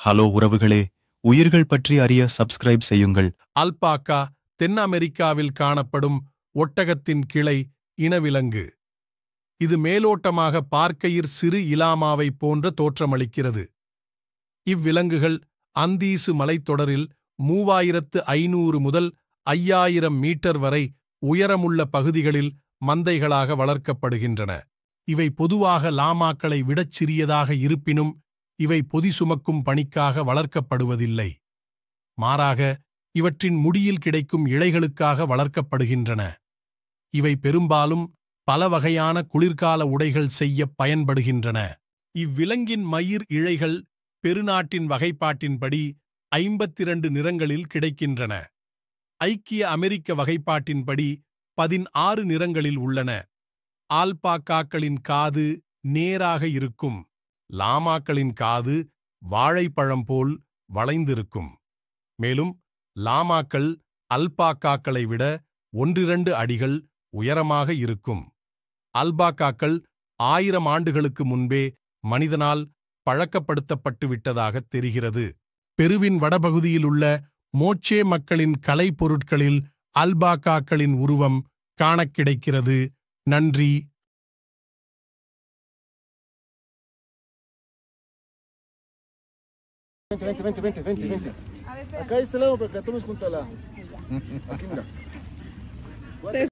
Hello உறவுகளே, உயிர்கள் பற்றி அறிய சப்ஸ்கிரைப் செய்யுங்கள். அல்பாக்கா தென் அமெரிக்காவில் காணப்படும் ஒட்டகத்தின் கிளை இனவிலங்கு. இது மேலோட்டமாக பார்க்கையிற் சிறு இலாமாவை போன்ற தோற்றமளிக்கிறது. இவ்விலங்குகள் அந்தீசு மலைத்தொடரில் 3500 முதல் 5000 மீட்டர் வரை உயரமுள்ள பகுதிகளில் மந்தைகளாக வளர்க்கப்படுகின்றன. இவை பொதுவாக லாமாக்களை விடச் சிறியதாக இருப்பினும் இவை பொதி சுமக்கும் பணிக்காக வளர்க்கப்படுவதில்லை. மாறாக இவற்றின் முடியில் கிடைக்கும் இழைகளுக்காக வளர்க்கப்படுகின்றன. இவை பெரும்பாலும் பல வகையான குளிர்கால உடைகள் செய்யப் பயன்படுகின்றன. இவ்விலங்கின் மயிர் இழைகள் பெருநாட்டின் வகைப்பாட்டின்படி 52 நிறங்களில் கிடைக்கின்றன. ஐக்கிய அமெரிக்க வகைப்பாட்டின்படி 16 நிறங்களில் உள்ளன. ஆல்பாக்காக்களின் காது நேராக இருக்கும். லாமாக்களின் காது வாழைப்பழம் போல் வளைந்திருக்கும். மேலும் லாமாக்கள் அல்பாக்காக்களை விட 1-2 அடிகள் உயரமாக இருக்கும். அல்பாக்காக்கள் 1000 ஆண்டுகளுக்கு முன்பே மனிதனால் பழக்கப்படுத்தப்பட்டு விட்டதாகத் தெரிகிறது. பெருவின் வடபகுதியிலுள்ள மோச்சே மக்களின் கலைப் பொருட்களில் அல்பாக்காக்களின் உருவம் காணக் கிடைக்கிறது. நன்றி. Vente. Acá de este lado para que la tomes junto a la... Aquí, mira.